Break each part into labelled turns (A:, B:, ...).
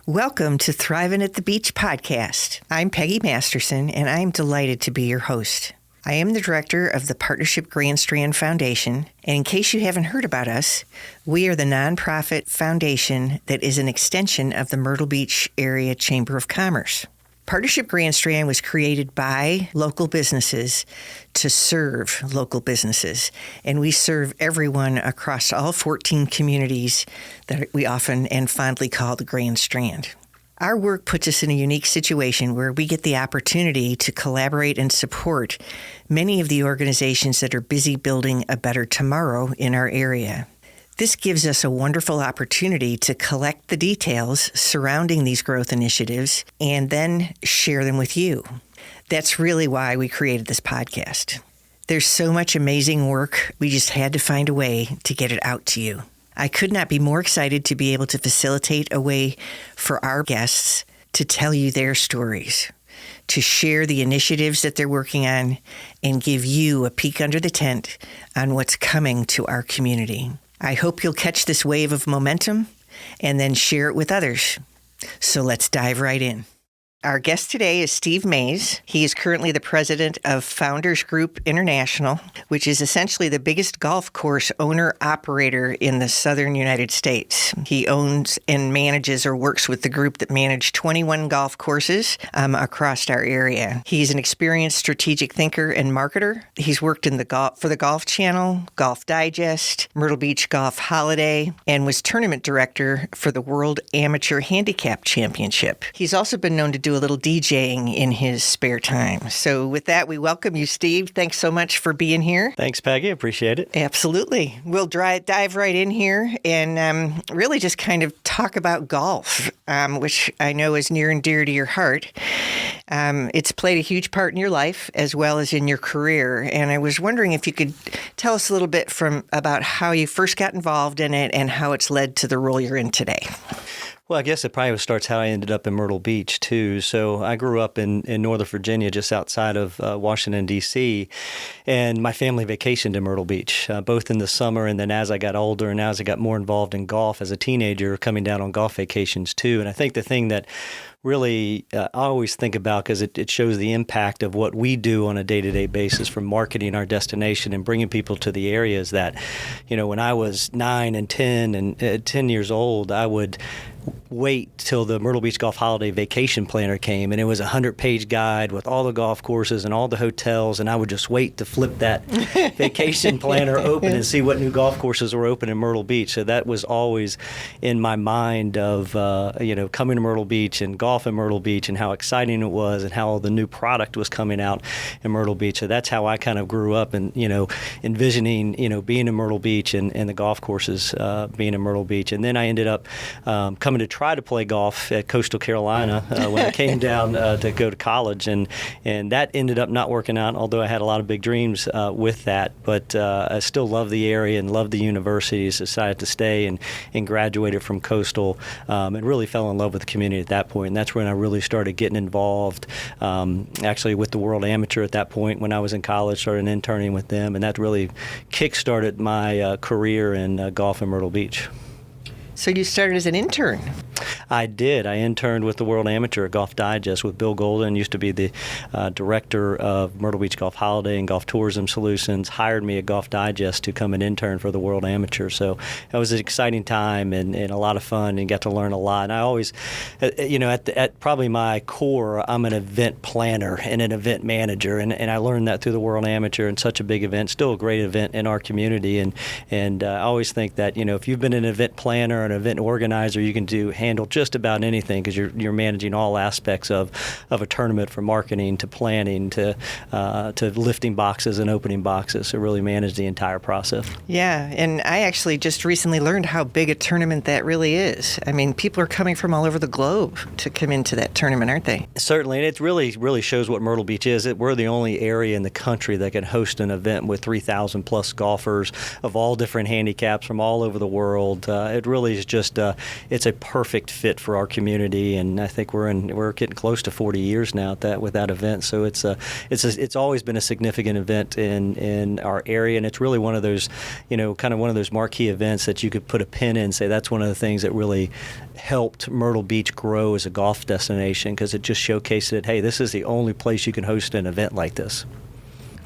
A: Welcome to Thriving at the Beach podcast. I'm Peggy Masterson, and I'm delighted to be your host. I am the director of the Partnership Grand Strand Foundation, and in case you haven't heard about us, we are the nonprofit foundation that is an extension of the Myrtle Beach Area Chamber of Commerce. Partnership Grand Strand was created by local businesses to serve local businesses, and we serve everyone across all 14 communities that we often and fondly call the Grand Strand. Our work puts us in a unique situation where we get the opportunity to collaborate and support many of the organizations that are busy building a better tomorrow in our area. This gives us a wonderful opportunity to collect the details surrounding these growth initiatives and then share them with you. That's really why we created this podcast. There's so much amazing work, we just had to find a way to get it out to you. I could not be more excited to be able to facilitate a way for our guests to tell you their stories, to share the initiatives that they're working on, and give you a peek under the tent on what's coming to our community. I hope you'll catch this wave of momentum and then share it with others. So let's dive right in. Our guest today is Steve Mays. He is currently the president of Founders Group International, which is essentially the biggest golf course owner-operator in the southern United States. He owns and manages or works with the group that manage 21 golf courses across our area. He's an experienced strategic thinker and marketer. He's worked in for the Golf Channel, Golf Digest, Myrtle Beach Golf Holiday, and was tournament director for the World Amateur Handicap Championship. He's also been known to do a little DJing in his spare time. So with that, we welcome you, Steve. Thanks so much for being here.
B: Thanks, Peggy. Appreciate it.
A: Absolutely. We'll dive right in here and really just kind of talk about golf, which I know is near and dear to your heart. It's played a huge part in your life as well as in your career. And I was wondering if you could tell us a little bit about how you first got involved in it and how it's led to the role you're in today.
B: Well, I guess it probably starts how I ended up in Myrtle Beach, too. So I grew up in Northern Virginia, just outside of Washington, D.C., and my family vacationed in Myrtle Beach, both in the summer and then as I got older and as I got more involved in golf as a teenager, coming down on golf vacations, too. And I think the thing that really I always think about, because it shows the impact of what we do on a day-to-day basis from marketing our destination and bringing people to the areas that, when I was 9 and 10 and 10 years old, I would wait till the Myrtle Beach Golf Holiday vacation planner came, and it was a 100-page guide with all the golf courses and all the hotels, and I would just wait to flip that vacation planner open and see what new golf courses were open in Myrtle Beach. So that was always in my mind of, coming to Myrtle Beach and golf in Myrtle Beach and how exciting it was and how all the new product was coming out in Myrtle Beach. So that's how I kind of grew up and, envisioning, being in Myrtle Beach and the golf courses being in Myrtle Beach. And then I ended up coming to try to play golf at Coastal Carolina when I came down to go to college, and that ended up not working out, although I had a lot of big dreams with that. But I still love the area and love the universities, decided to stay and graduated from Coastal and really fell in love with the community at that point. And that's when I really started getting involved, actually with the World Amateur at that point when I was in college, started interning with them, and that really kick-started my career in golf in Myrtle Beach.
A: So you started as an intern?
B: I did. I interned with the World Amateur at Golf Digest with Bill Golden, used to be the director of Myrtle Beach Golf Holiday and Golf Tourism Solutions, hired me at Golf Digest to come and intern for the World Amateur. So it was an exciting time and a lot of fun, and got to learn a lot. And I always, at probably my core, I'm an event planner and an event manager, and I learned that through the World Amateur, and such a big event, still a great event in our community. And I always think that, if you've been an event planner, an event organizer, you can handle just about anything, because you're managing all aspects of a tournament, from marketing to planning to lifting boxes and opening boxes. So really manage the entire process. Yeah,
A: and I actually just recently learned how big a tournament that really is. I mean, people are coming from all over the globe to come into that tournament, aren't they?
B: Certainly, and it really shows what Myrtle Beach is. We're the only area in the country that can host an event with 3,000 plus golfers of all different handicaps from all over the world. It really is just it's a perfect fit for our community, and I think we're getting close to 40 years now with that event. So it's always been a significant event in our area, and it's really one of those, kind of one of those marquee events that you could put a pin in and say that's one of the things that really helped Myrtle Beach grow as a golf destination, because it just showcased that, hey, this is the only place you can host an event like this.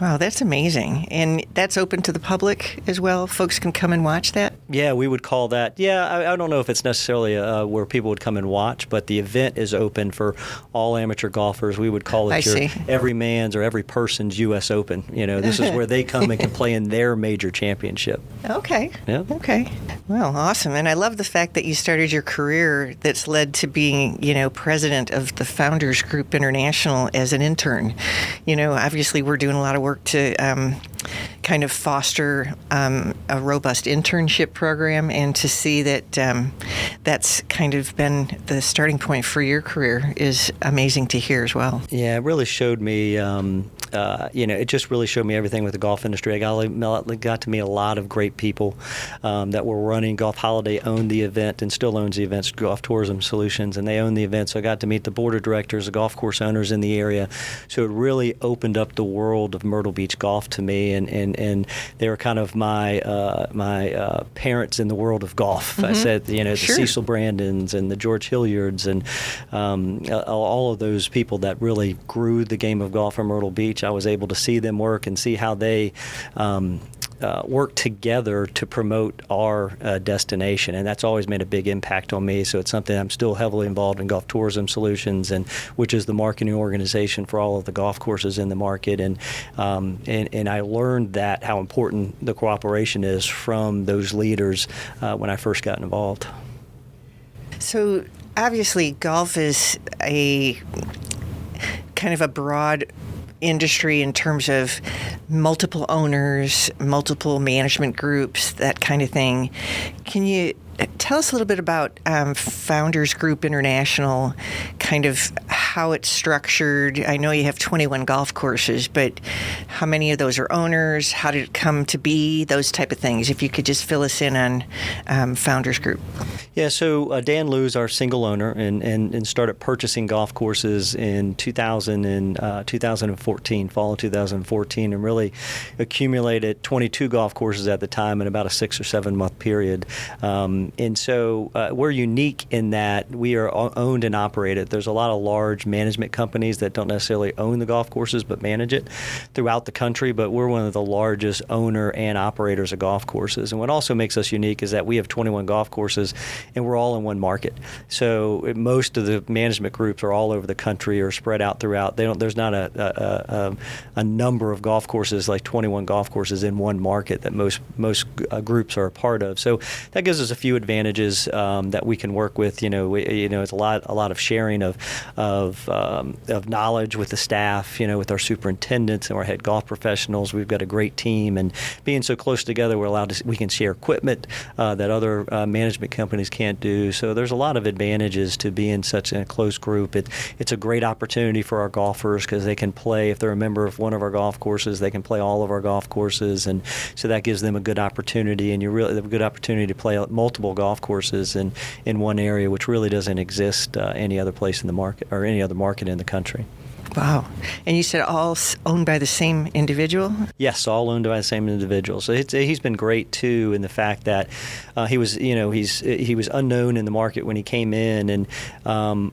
A: Wow, that's amazing. And that's open to the public as well? Folks can come and watch that?
B: Yeah, we would call that. Yeah, I don't know if it's necessarily where people would come and watch, but the event is open for all amateur golfers. We would call it every man's or every person's U.S. Open. This is where they come and can play in their major championship.
A: Okay.
B: Yeah.
A: Okay. Well, awesome. And I love the fact that you started your career that's led to being, president of the Founders Group International as an intern. Obviously we're doing a lot of work to kind of foster a robust internship program, and to see that that's kind of been the starting point for your career is amazing to hear as well.
B: Yeah, it really showed me, it just really showed me everything with the golf industry. I got to meet a lot of great people that were running. Golf Holiday owned the event and still owns the events, Golf Tourism Solutions, and they own the event. So I got to meet the board of directors, the golf course owners in the area. So it really opened up the world of Myrtle Beach golf to me, and they were kind of my parents in the world of golf. Mm-hmm. I said, the Cecil Brandons and the George Hilliards and all of those people that really grew the game of golf in Myrtle Beach. I was able to see them work and see how they work together to promote our destination, and that's always made a big impact on me. So it's something I'm still heavily involved in, Golf Tourism Solutions, and which is the marketing organization for all of the golf courses in the market. And I learned that how important the cooperation is from those leaders when I first got involved.
A: So obviously, golf is a kind of a broad industry in terms of multiple owners, multiple management groups, that kind of thing. Can you tell us a little bit about Founders Group International, kind of how it's structured? I know you have 21 golf courses, but how many of those are owners? How did it come to be? Those type of things. If you could just fill us in on Founders Group.
B: Yeah, so Dan Loos, our single owner, and started purchasing golf courses in 2014, fall of 2014, and really accumulated 22 golf courses at the time in about a 6 or 7 month period. And so we're unique in that we are owned and operated. There's a lot of large management companies that don't necessarily own the golf courses but manage it throughout the country, but we're one of the largest owner and operators of golf courses. And what also makes us unique is that we have 21 golf courses and we're all in one market. So most of the management groups are all over the country or spread out throughout. There's not a number of golf courses, like 21 golf courses in one market that most groups are a part of. So that gives us a few advantages that we can work with. It's a lot of sharing of knowledge with the staff. With our superintendents and our head golf professionals, we've got a great team, and being so close together, we can share equipment that other management companies can't do. So there's a lot of advantages to being such a close group. It's a great opportunity for our golfers because they can play, if they're a member of one of our golf courses, they can play all of our golf courses, and so that gives them a good opportunity. And you really have a good opportunity to play multiple golf courses in one area, which really doesn't exist any other place in the market or any other market in the country.
A: Wow. And you said all owned by the same individual?
B: Yes, all owned by the same individual. So he's been great too in the fact that he was unknown in the market when he came in, and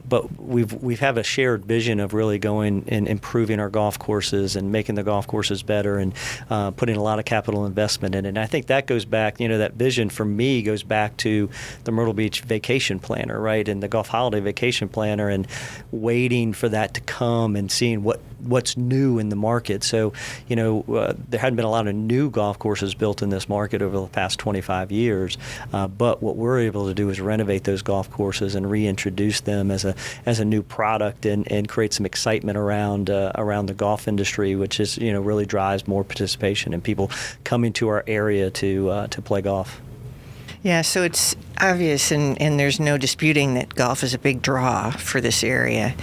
B: but we've have a shared vision of really going and improving our golf courses and making the golf courses better, and putting a lot of capital investment in it. And I think that goes back, that vision for me goes back to the Myrtle Beach vacation planner, right, and the Golf Holiday vacation planner, and waiting for that to come and seeing what's new in the market. So, there hadn't been a lot of new golf courses built in this market over the past 25 years. But what we're able to do is renovate those golf courses and reintroduce them as a new product, and create some excitement around the golf industry, which is really drives more participation and people coming to our area to play golf.
A: Yeah, so it's obvious, and there's no disputing that golf is a big draw for this area.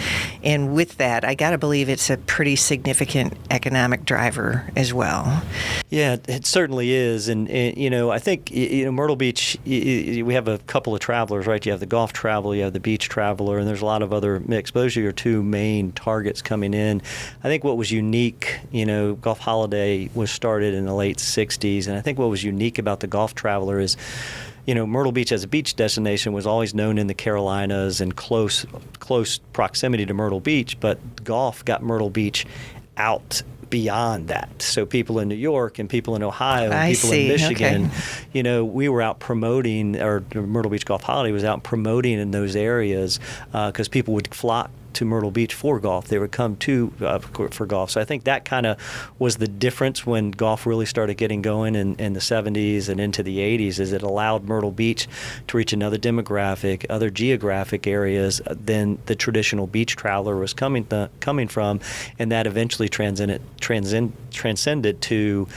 A: And with that, I got to believe it's a pretty significant economic driver as well.
B: Yeah, it certainly is. And I think, Myrtle Beach, we have a couple of travelers, right? You have the golf traveler, you have the beach traveler, and there's a lot of other mix. Those are your two main targets coming in. I think what was unique, Golf Holiday was started in the late 60s, and I think what was unique about the golf traveler is, Myrtle Beach as a beach destination was always known in the Carolinas and close proximity to Myrtle Beach, but golf got Myrtle Beach out beyond that. So people in New York and people in Ohio and people in Michigan, we were out promoting, or Myrtle Beach Golf Holiday was out promoting in those areas because people would flock to Myrtle Beach for golf. They would come to for golf. So I think that kind of was the difference when golf really started getting going in the 70s and into the 80s, is it allowed Myrtle Beach to reach another demographic, other geographic areas than the traditional beach traveler was coming from, and that eventually transcended to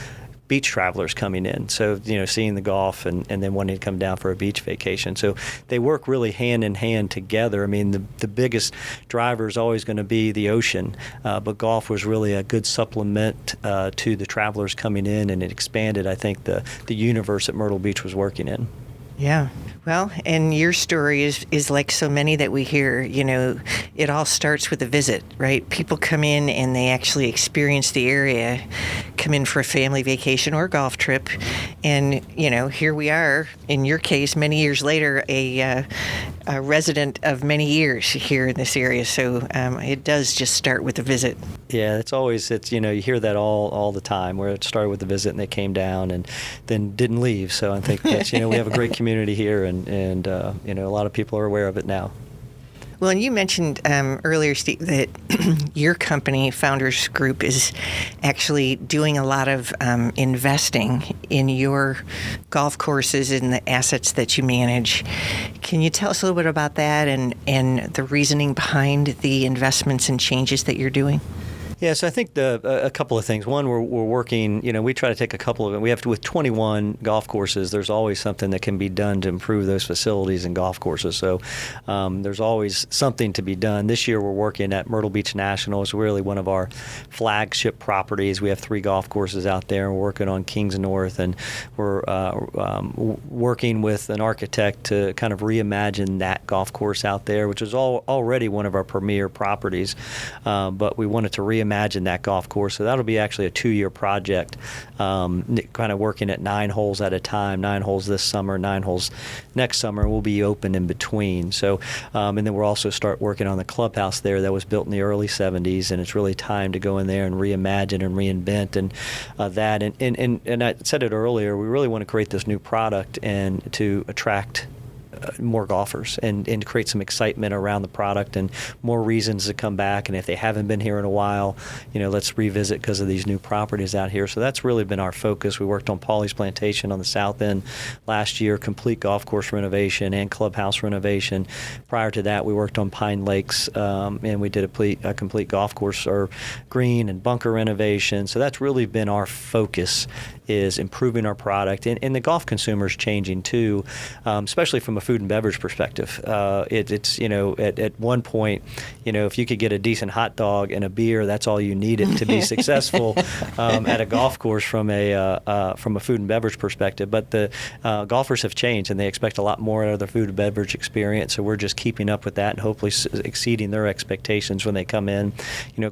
B: beach travelers coming in. So, seeing the golf and then wanting to come down for a beach vacation. So they work really hand in hand together. I mean, the biggest driver is always going to be the ocean, but golf was really a good supplement to the travelers coming in, and it expanded, I think, the universe that Myrtle Beach was working in.
A: Yeah. Well, and your story is like so many that we hear, it all starts with a visit, right? People come in and they actually experience the area, come in for a family vacation or a golf trip. And, here we are, in your case, many years later, a resident of many years here in this area. So it does just start with a visit.
B: Yeah, it's you hear that all the time, where it started with a visit and they came down and then didn't leave. So I think that's, we have a great community here, and a lot of people are aware of it now.
A: Well, and you mentioned earlier, Steve, that your company, Founders Group, is actually doing a lot of investing in your golf courses and the assets that you manage. Can you tell us a little bit about that and the reasoning behind the investments and changes that you're doing?
B: Yeah, so I think a couple of things. One, we're working, we try to take a couple of, with 21 golf courses, there's always something that can be done to improve those facilities and golf courses. So there's always something to be done. This year we're working at Myrtle Beach National. It's really one of our flagship properties. We have 3 golf courses out there, and we're working on Kings North, and we're working with an architect to kind of reimagine that golf course out there, which is already one of our premier properties, but we wanted to reimagine that golf course. So that'll be actually a 2-year project, kind of working at 9 holes at a time, 9 holes this summer, 9 holes next summer. We'll be open in between. So, and then we'll also start working on the clubhouse there that was built in the early 70s, and it's really time to go in there and reimagine and reinvent and that. And I said it earlier, we really want to create this new product and to attract more golfers and create some excitement around the product and more reasons to come back. And if they haven't been here in a while, let's revisit because of these new properties out here. So that's really been our focus. We worked on Pawleys Plantation on the south end last year, complete golf course renovation and clubhouse renovation. Prior to that, we worked on Pine Lakes, and we did a complete golf course or green and bunker renovation. So that's really been our focus, is improving our product. And the golf consumer is changing too, especially from a food and beverage perspective. It's at one point, if you could get a decent hot dog and a beer, that's all you needed to be successful at a golf course from a food and beverage perspective. But the golfers have changed, and they expect a lot more out of their food and beverage experience. So we're just keeping up with that and hopefully exceeding their expectations when they come in.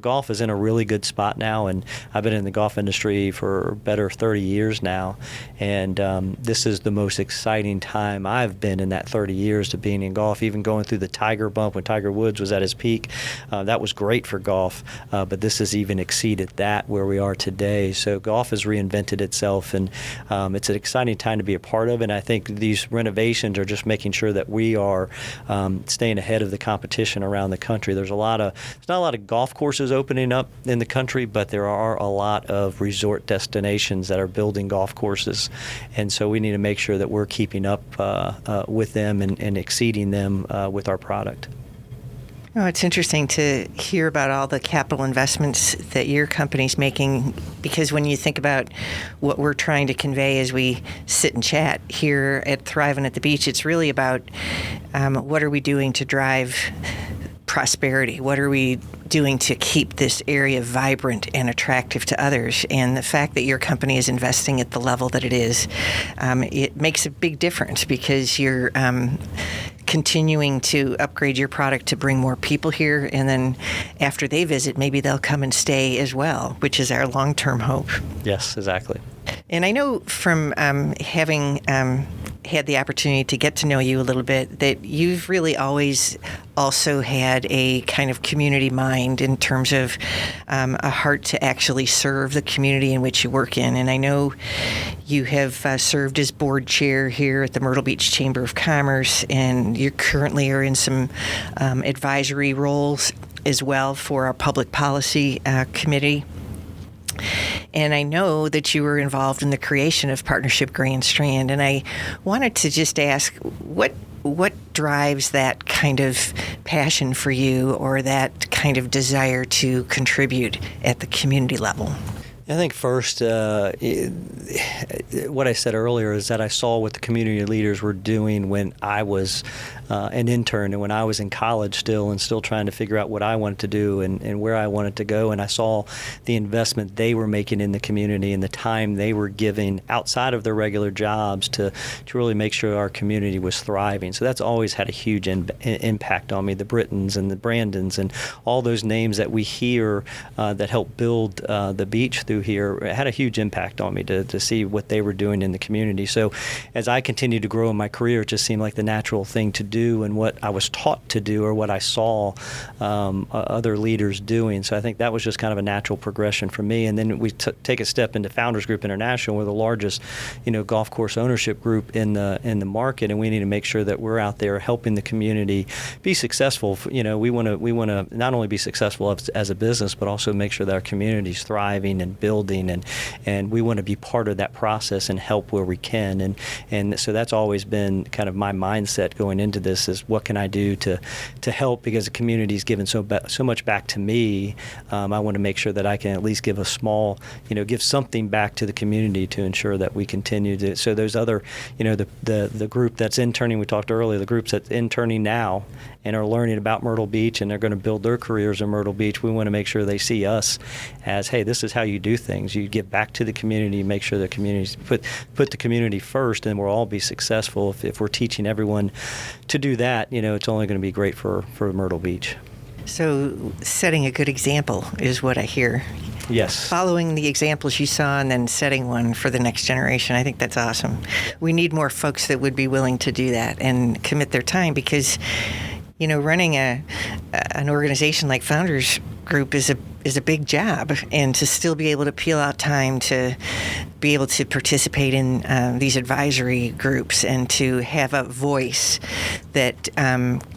B: Golf is in a really good spot now, and I've been in the golf industry for better 30 years now, and this is the most exciting time I've been in that 30 years to being in golf. Even going through the Tiger bump when Tiger Woods was at his peak, that was great for golf, but this has even exceeded that where we are today. So golf has reinvented itself, and it's an exciting time to be a part of. And I think these renovations are just making sure that we are staying ahead of the competition around the country. There's not a lot of golf courses opening up in the country, but there are a lot of resort destinations that are building golf courses, and so we need to make sure that we're keeping up with them and exceeding them with our product.
A: Oh, it's interesting to hear about all the capital investments that your company's making, because when you think about what we're trying to convey as we sit and chat here at Thriving at the Beach, it's really about what are we doing to drive prosperity? What are we doing to keep this area vibrant and attractive to others? And the fact that your company is investing at the level that it is, it makes a big difference, because you're continuing to upgrade your product to bring more people here, and then after they visit, maybe they'll come and stay as well, which is our long-term hope.
B: Yes, exactly.
A: And I know from having had the opportunity to get to know you a little bit that you've really always also had a kind of community mind in terms of a heart to actually serve the community in which you work in. And I know you have served as board chair here at the Myrtle Beach Chamber of Commerce, and you currently are in some advisory roles as well for our public policy committee. And I know that you were involved in the creation of Partnership Grand Strand, and I wanted to just ask, what drives that kind of passion for you, or that kind of desire to contribute at the community level?
B: I think first, what I said earlier is that I saw what the community leaders were doing when I was an intern and when I was in college still trying to figure out what I wanted to do and where I wanted to go. And I saw the investment they were making in the community and the time they were giving outside of their regular jobs to really make sure our community was thriving. So that's always had a huge impact on me. The Brittons and the Brandons and all those names that we hear that help build the beach through here, it had a huge impact on me to see what they were doing in the community. So as I continued to grow in my career, it just seemed like the natural thing to do and what I was taught to do or what I saw other leaders doing. So I think that was just kind of a natural progression for me. And then we take a step into Founders Group International. We're the largest, golf course ownership group in the market, and we need to make sure that we're out there helping the community be successful. We want to not only be successful as a business, but also make sure that our community is thriving and building, and we want to be part of that process and help where we can. And so that's always been kind of my mindset going into this, is what can I do to help, because the community's given so much back to me. I want to make sure that I can at least give a small, give something back to the community to ensure that we continue to. So those other, the group that's interning, we talked earlier, the groups that's interning now and are learning about Myrtle Beach and they're going to build their careers in Myrtle Beach, we want to make sure they see us as, hey, this is how you do things. You give back to the community, make sure the community, put the community first, and we'll all be successful. If we're teaching everyone to do that, it's only going to be great for Myrtle Beach.
A: So setting a good example is what I hear.
B: Yes.
A: Following the examples you saw and then setting one for the next generation. I think that's awesome. We need more folks that would be willing to do that and commit their time, because running an organization like Founders Group is a big job, and to still be able to peel out time to be able to participate in these advisory groups and to have a voice that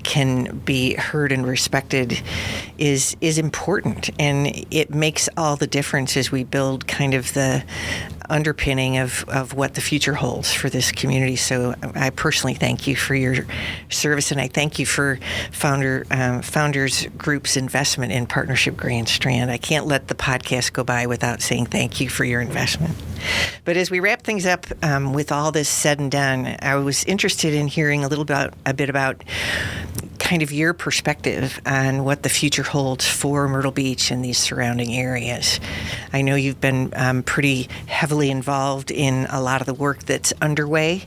A: can be heard and respected is important, and it makes all the difference as we build kind of the underpinning of what the future holds for this community. So I personally thank you for your service, and I thank you for Founders Group's investment in Partnership Grand Strand. I can't let the podcast go by without saying thank you for your investment. But as we wrap things up, with all this said and done, I was interested in hearing a bit about kind of your perspective on what the future holds for Myrtle Beach and these surrounding areas. I know you've been pretty heavily involved in a lot of the work that's underway,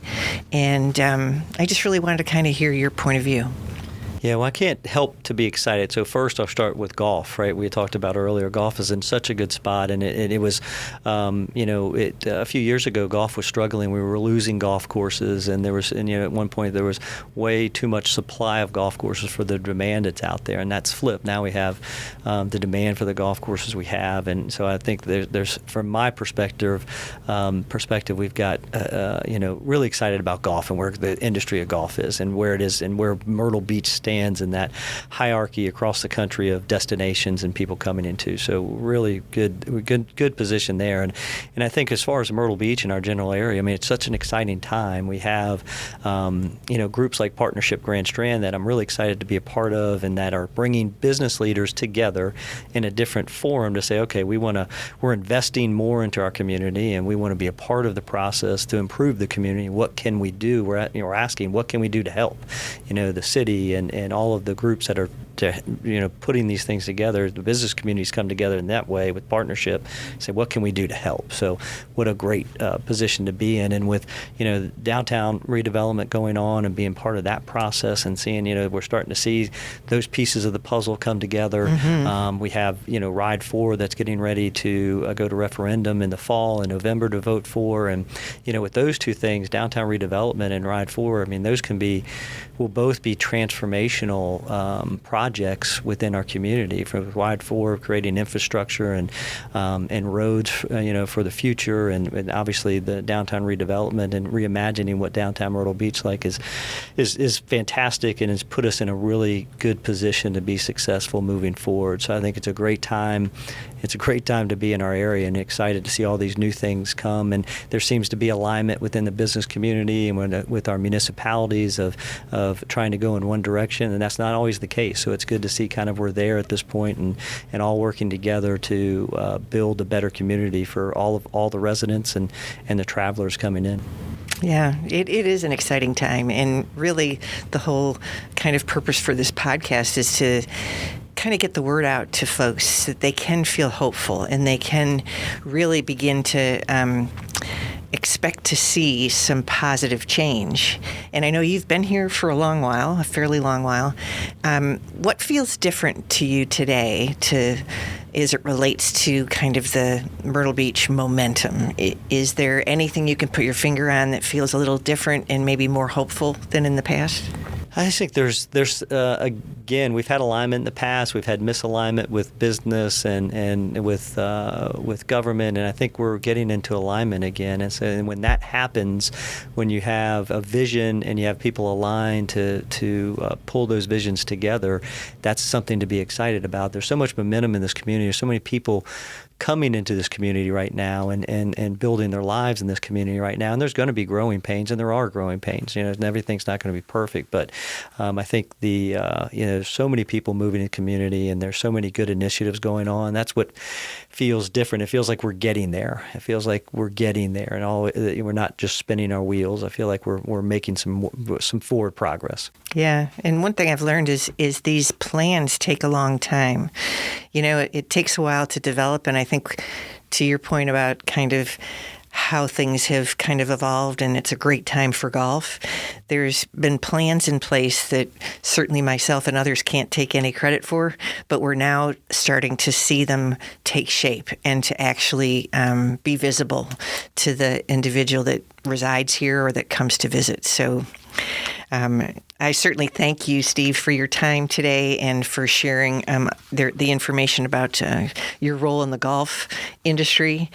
A: and I just really wanted to kind of hear your point of view.
B: Yeah, well, I can't help to be excited. So first, I'll start with golf, right? We talked about earlier, golf is in such a good spot, and it was, a few years ago, golf was struggling. We were losing golf courses, and at one point there was way too much supply of golf courses for the demand that's out there, and that's flipped. Now we have the demand for the golf courses we have, and so I think there's from my perspective, we've got, really excited about golf and where the industry of golf is and where it is and where Myrtle Beach stands expands in that hierarchy across the country of destinations and people coming into. So really good position there. And I think as far as Myrtle Beach and our general area, I mean, it's such an exciting time. We have, groups like Partnership Grand Strand that I'm really excited to be a part of, and that are bringing business leaders together in a different forum to say, okay, we're investing more into our community, and we want to be a part of the process to improve the community. What can we do? We're asking, what can we do to help? The city and all of the groups that are putting these things together. The business communities come together in that way with partnership. Say, what can we do to help? So, what a great position to be in. And with downtown redevelopment going on and being part of that process, and seeing we're starting to see those pieces of the puzzle come together. Mm-hmm. We have Ride 4 that's getting ready to go to referendum in the fall in November to vote for, and with those two things, downtown redevelopment and Ride 4, I mean, those will both be transformational projects within our community. From Ride 4, creating infrastructure and roads, for the future, and obviously the downtown redevelopment and reimagining what downtown Myrtle Beach is fantastic, and has put us in a really good position to be successful moving forward. So I think it's a great time. It's a great time to be in our area, and excited to see all these new things come. And there seems to be alignment within the business community and with our municipalities of trying to go in one direction, and that's not always the case. So it's good to see kind of we're there at this point, and all working together to build a better community for all the residents and the travelers coming in.
A: Yeah, it is an exciting time, and really the whole kind of purpose for this podcast is to kind of get the word out to folks so that they can feel hopeful, and they can really begin to expect to see some positive change. And I know you've been here for a long while, a fairly long while. What feels different to you today as it relates to kind of the Myrtle Beach momentum? Is there anything you can put your finger on that feels a little different and maybe more hopeful than in the past?
B: I think there's again, we've had alignment in the past. We've had misalignment with business and with government, and I think we're getting into alignment again. And so when that happens, when you have a vision and you have people aligned to pull those visions together, that's something to be excited about. There's so much momentum in this community. There's so many people coming into this community right now and building their lives in this community right now. And there's going to be growing pains, and there are growing pains. And everything's not going to be perfect. But I think there's so many people moving in the community, and there's so many good initiatives going on. That's what feels different. It feels like we're getting there. It feels like we're getting there, and we're not just spinning our wheels. I feel like we're making some forward progress.
A: Yeah, and one thing I've learned is these plans take a long time. It takes a while to develop, and I think to your point about kind of how things have kind of evolved, and it's a great time for golf. There's been plans in place that certainly myself and others can't take any credit for, but we're now starting to see them take shape and to actually be visible to the individual that resides here or that comes to visit. So I certainly thank you, Steve, for your time today and for sharing the information about your role in the golf industry.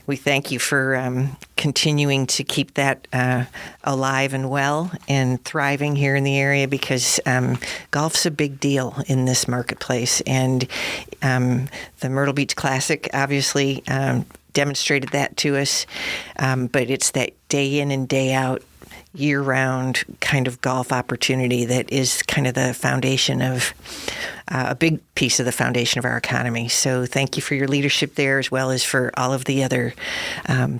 A: We thank you for continuing to keep that alive and well and thriving here in the area, because golf's a big deal in this marketplace. And the Myrtle Beach Classic obviously demonstrated that to us, but it's that day in and day out, year-round kind of golf opportunity that is kind of the foundation of a big piece of the foundation of our economy. So thank you for your leadership there, as well as for all of the other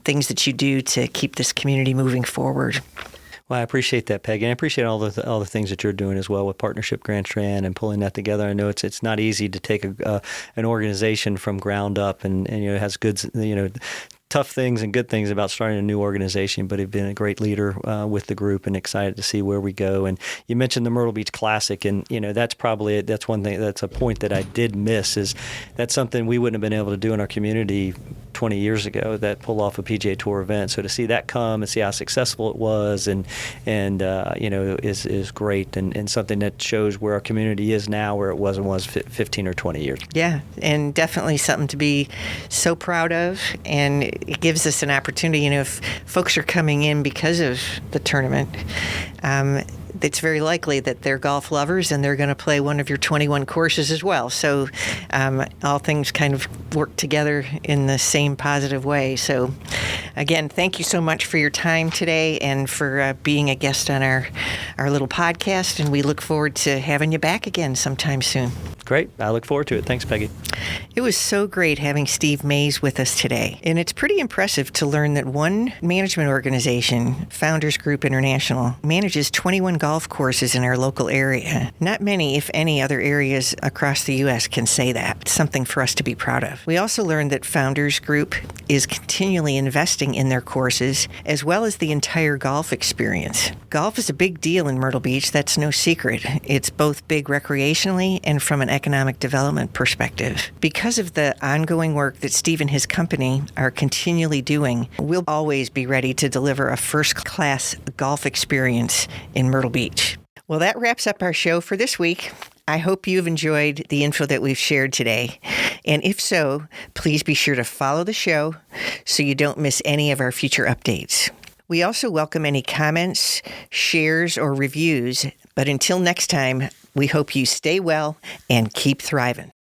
A: things that you do to keep this community moving forward.
B: Well, I appreciate that, Peggy. And I appreciate all the things that you're doing as well with Partnership Grand Strand and pulling that together. I know it's not easy to take an organization from ground up, and it has good tough things and good things about starting a new organization, but you've been a great leader with the group, and excited to see where we go. And you mentioned the Myrtle Beach Classic, and that's probably that's one thing, that's a point that I did miss, is that's something we wouldn't have been able to do in our community 20 years ago, that pull off a PGA Tour event. So to see that come and see how successful it was, and is great, and something that shows where our community is now, where it was 15 or 20 years.
A: Yeah, and definitely something to be so proud of, and it gives us an opportunity. If folks are coming in because of the tournament, it's very likely that they're golf lovers and they're going to play one of your 21 courses as well. So all things kind of work together in the same positive way. So again, thank you so much for your time today and for being a guest on our little podcast. And we look forward to having you back again sometime soon.
B: Great. I look forward to it. Thanks, Peggy.
A: It was so great having Steve Mays with us today. And it's pretty impressive to learn that one management organization, Founders Group International, manages 21 golf courses in our local area. Not many, if any, other areas across the U.S. can say that. It's something for us to be proud of. We also learned that Founders Group is continually investing in their courses as well as the entire golf experience. Golf is a big deal in Myrtle Beach. That's no secret. It's both big recreationally and from an economic development perspective. Because of the ongoing work that Steve and his company are continually doing, we'll always be ready to deliver a first-class golf experience in Myrtle Beach. Well, that wraps up our show for this week. I hope you've enjoyed the info that we've shared today. And if so, please be sure to follow the show so you don't miss any of our future updates. We also welcome any comments, shares, or reviews. But until next time, we hope you stay well and keep thriving.